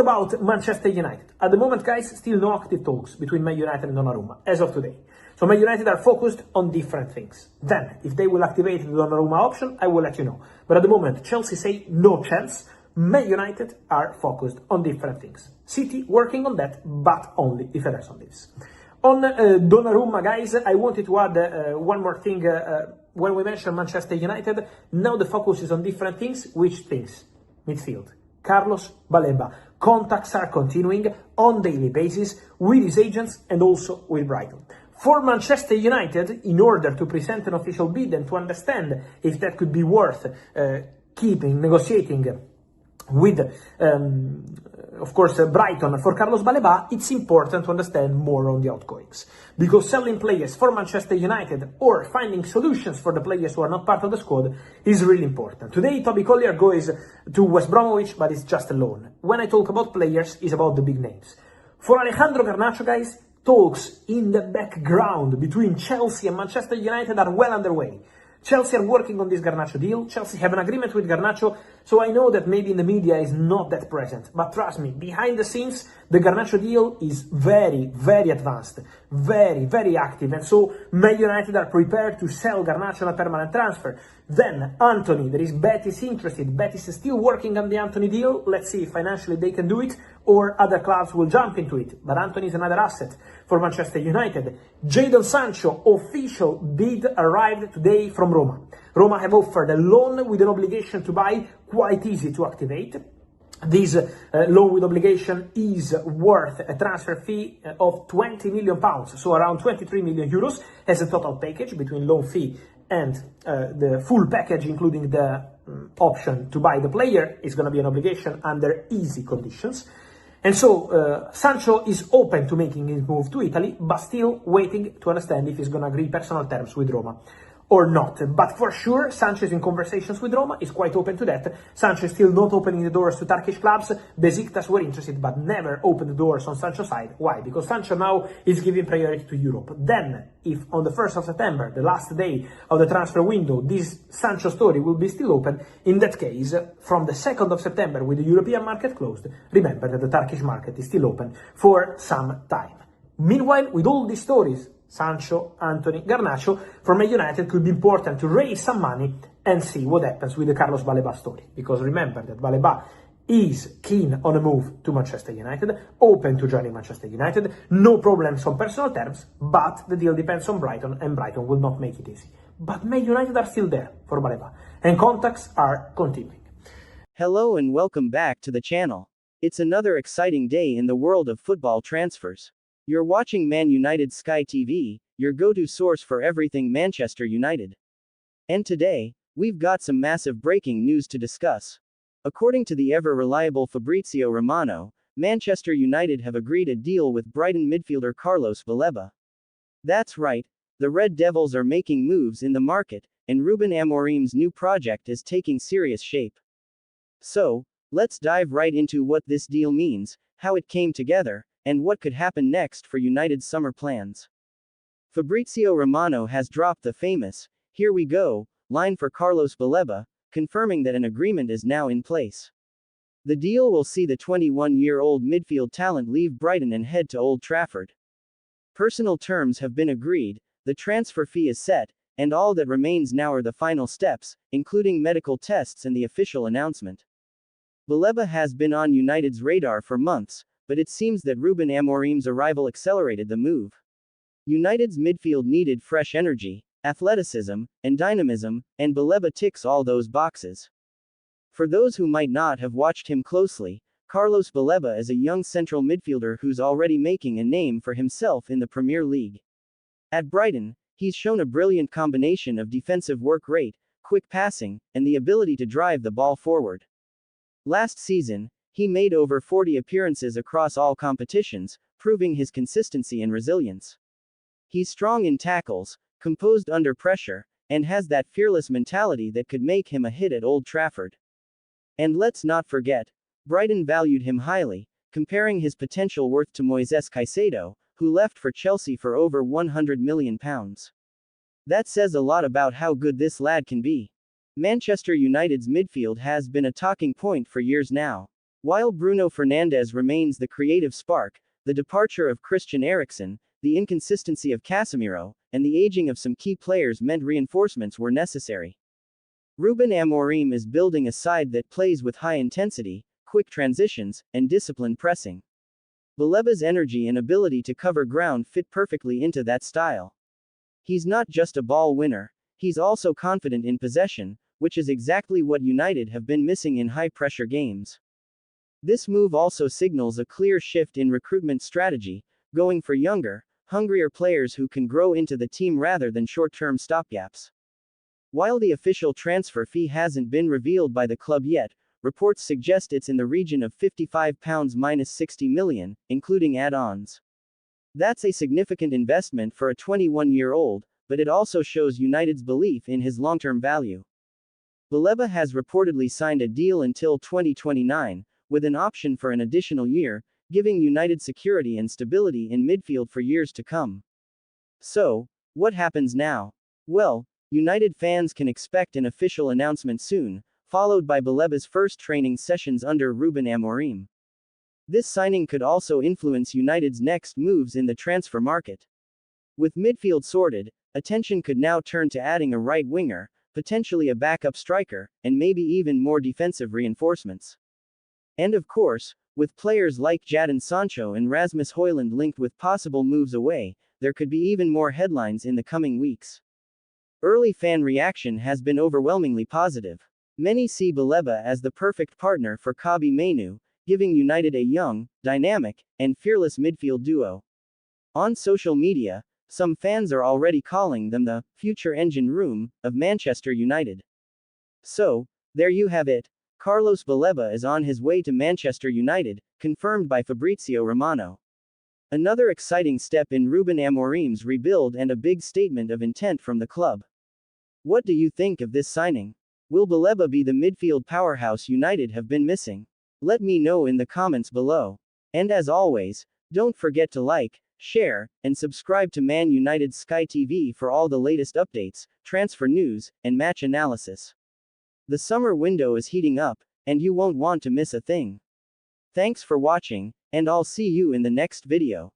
about Manchester United? At the moment, guys, still no active talks between Man United and Donnarumma, as of today. So Man United are focused on different things. Then, if they will activate the Donnarumma option, I will let you know. But at the moment, Chelsea say no chance. Man United are focused on different things. City working on that, but only if Ederson leaves. On Donnarumma, guys, I wanted to add one more thing. When we mention Manchester United, now the focus is on different things. Which things? Midfield. Carlos Baleba. Contacts are continuing on daily basis with his agents and also with Brighton. For Manchester United, in order to present an official bid and to understand if that could be worth negotiating with, of course, Brighton for Carlos Baleba, it's important to understand more on the outgoings. Because selling players for Manchester United or finding solutions for the players who are not part of the squad is really important. Today, Toby Collier goes to West Bromwich, but it's just a loan. When I talk about players, it's about the big names. For Alejandro Garnacho, guys, talks in the background between Chelsea and Manchester United are well underway. Chelsea are working on this Garnacho deal. Chelsea have an agreement with Garnacho, so I know that maybe in the media is not that present. But trust me, behind the scenes, the Garnacho deal is very, very advanced, very, very active. And so Man United are prepared to sell Garnacho on a permanent transfer. Then Anthony, there is Betis interested. Betis is still working on the Anthony deal. Let's see if financially they can do it or other clubs will jump into it. But Anthony is another asset for Manchester United. Jadon Sancho, official bid arrived today from Roma. Roma have offered a loan with an obligation to buy, quite easy to activate. This loan with obligation is worth a transfer fee of £20 million, so around 23 million euros as a total package between loan fee and the full package, including the option to buy the player, is going to be an obligation under easy conditions. And so Sancho is open to making his move to Italy, but still waiting to understand if he's going to agree personal terms with Roma or not. But for sure, Sancho is in conversations with Roma, is quite open to that. Sancho is still not opening the doors to Turkish clubs. Besiktas were interested, but never opened the doors on Sancho's side. Why? Because Sancho now is giving priority to Europe. Then, if on the 1st of September, the last day of the transfer window, this Sancho story will be still open, in that case, from the 2nd of September, with the European market closed, remember that the Turkish market is still open for some time. Meanwhile, with all these stories, Sancho, Anthony, Garnacho, for Man United could be important to raise some money and see what happens with the Carlos Baleba story. Because remember that Baleba is keen on a move to Manchester United, open to joining Manchester United, no problems on personal terms, but the deal depends on Brighton and Brighton will not make it easy. But Man United are still there for Baleba and contacts are continuing. Hello and welcome back to the channel. It's another exciting day in the world of football transfers. You're watching Man United Sky TV, your go-to source for everything Manchester United. And today, we've got some massive breaking news to discuss. According to the ever-reliable Fabrizio Romano, Manchester United have agreed a deal with Brighton midfielder Carlos Baleba. That's right, the Red Devils are making moves in the market, and Ruben Amorim's new project is taking serious shape. So, let's dive right into what this deal means, how it came together, and what could happen next for United's summer plans. Fabrizio Romano has dropped the famous, "Here we go," line for Carlos Baleba, confirming that an agreement is now in place. The deal will see the 21-year-old midfield talent leave Brighton and head to Old Trafford. Personal terms have been agreed, the transfer fee is set, and all that remains now are the final steps, including medical tests and the official announcement. Baleba has been on United's radar for months, but it seems that Ruben Amorim's arrival accelerated the move. United's midfield needed fresh energy, athleticism, and dynamism, and Baleba ticks all those boxes. For those who might not have watched him closely, Carlos Baleba is a young central midfielder who's already making a name for himself in the Premier League. At Brighton, he's shown a brilliant combination of defensive work rate, quick passing, and the ability to drive the ball forward. Last season, he made over 40 appearances across all competitions, proving his consistency and resilience. He's strong in tackles, composed under pressure, and has that fearless mentality that could make him a hit at Old Trafford. And let's not forget, Brighton valued him highly, comparing his potential worth to Moises Caicedo, who left for Chelsea for over £100 million. That says a lot about how good this lad can be. Manchester United's midfield has been a talking point for years now. While Bruno Fernandes remains the creative spark, the departure of Christian Eriksen, the inconsistency of Casemiro, and the aging of some key players meant reinforcements were necessary. Ruben Amorim is building a side that plays with high intensity, quick transitions, and disciplined pressing. Baleba's energy and ability to cover ground fit perfectly into that style. He's not just a ball winner, he's also confident in possession, which is exactly what United have been missing in high-pressure games. This move also signals a clear shift in recruitment strategy, going for younger, hungrier players who can grow into the team rather than short-term stopgaps. While the official transfer fee hasn't been revealed by the club yet, reports suggest it's in the region of £55 minus 60 million, including add-ons. That's a significant investment for a 21-year-old, but it also shows United's belief in his long-term value. Baleba has reportedly signed a deal until 2029, with an option for an additional year, giving United security and stability in midfield for years to come. So, what happens now? Well, United fans can expect an official announcement soon, followed by Baleba's first training sessions under Ruben Amorim. This signing could also influence United's next moves in the transfer market. With midfield sorted, attention could now turn to adding a right winger, potentially a backup striker, and maybe even more defensive reinforcements. And of course, with players like Jadon Sancho and Rasmus Højlund linked with possible moves away, there could be even more headlines in the coming weeks. Early fan reaction has been overwhelmingly positive. Many see Baleba as the perfect partner for Kobbie Mainoo, giving United a young, dynamic, and fearless midfield duo. On social media, some fans are already calling them the future engine room of Manchester United. So, there you have it. Carlos Baleba is on his way to Manchester United, confirmed by Fabrizio Romano. Another exciting step in Ruben Amorim's rebuild and a big statement of intent from the club. What do you think of this signing? Will Baleba be the midfield powerhouse United have been missing? Let me know in the comments below. And as always, don't forget to like, share, and subscribe to Man United Sky TV for all the latest updates, transfer news, and match analysis. The summer window is heating up, and you won't want to miss a thing. Thanks for watching, and I'll see you in the next video.